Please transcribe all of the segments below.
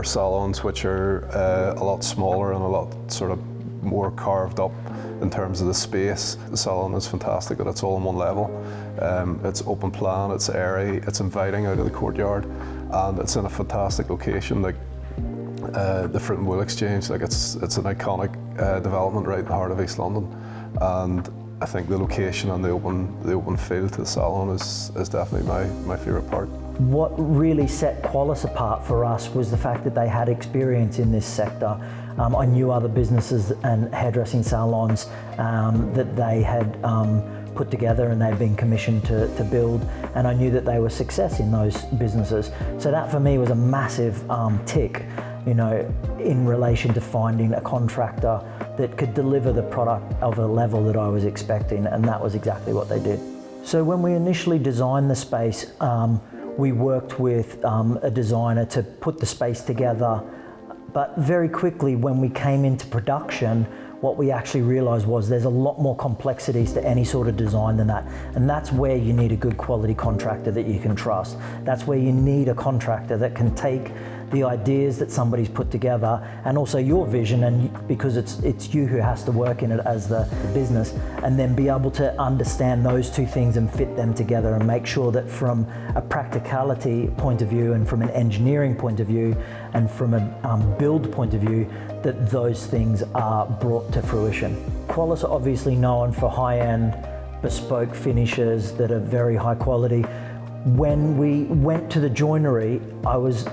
salons, which are a lot smaller and a lot sort of more carved up in terms of the space. The salon is fantastic that it's all on one level. It's open plan, it's airy, it's inviting out of the courtyard, and it's in a fantastic location. Like the Fruit and Wool Exchange, like it's an iconic development right in the heart of East London, and I think the location and the open feel to the salon is definitely my favourite part. What really set Qualis apart for us was the fact that they had experience in this sector. I knew other businesses and hairdressing salons that they had put together and they'd been commissioned to build, and I knew that they were success in those businesses. So that for me was a massive tick, you know, in relation to finding a contractor that could deliver the product of a level that I was expecting, and that was exactly what they did. So when we initially designed the space, we worked with a designer to put the space together, but very quickly when we came into production, what we actually realized was there's a lot more complexities to any sort of design than that. And that's where you need a good quality contractor that you can trust. That's where you need a contractor that can take the ideas that somebody's put together and also your vision, and because it's you who has to work in it as the business, and then be able to understand those two things and fit them together and make sure that from a practicality point of view and from an engineering point of view and from a build point of view, that those things are brought to fruition. Qualis are obviously known for high-end bespoke finishes that are very high quality. When we went to the joinery, I was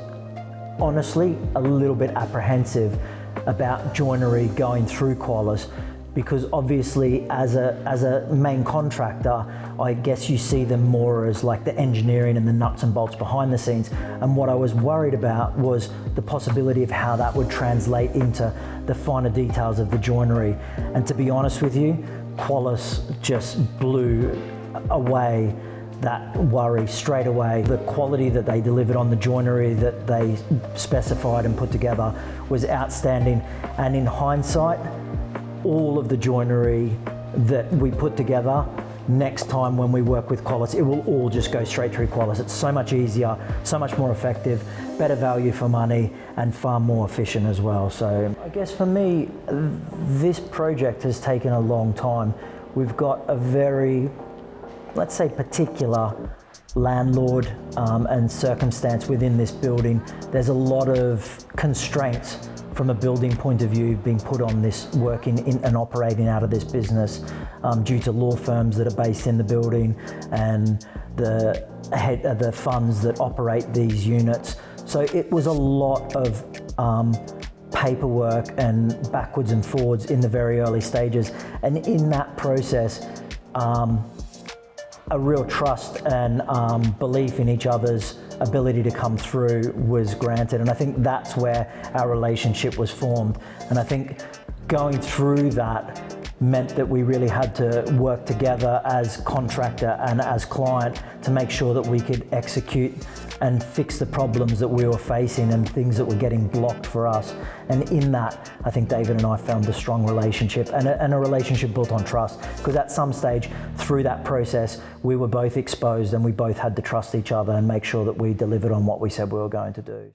honestly a little bit apprehensive about joinery going through Qualis, because obviously as a main contractor, I guess you see them more as like the engineering and the nuts and bolts behind the scenes. And what I was worried about was the possibility of how that would translate into the finer details of the joinery. And to be honest with you, Qualis just blew away that worry straight away. The quality that they delivered on the joinery that they specified and put together was outstanding. And in hindsight, all of the joinery that we put together, next time when we work with Qualis, it will all just go straight through Qualis. It's so much easier, so much more effective, better value for money, and far more efficient as well. So I guess for me, this project has taken a long time. We've got a very, let's say, particular landlord and circumstance within this building. There's a lot of constraints from a building point of view being put on this working in and operating out of this business due to law firms that are based in the building and the funds that operate these units. So it was a lot of paperwork and backwards and forwards in the very early stages, and in that process a real trust and belief in each other's ability to come through was granted, and I think that's where our relationship was formed. And I think going through that meant that we really had to work together as contractor and as client to make sure that we could execute and fix the problems that we were facing and things that were getting blocked for us. And in that, I think David and I found a strong relationship and a relationship built on trust, because at some stage through that process, we were both exposed and we both had to trust each other and make sure that we delivered on what we said we were going to do.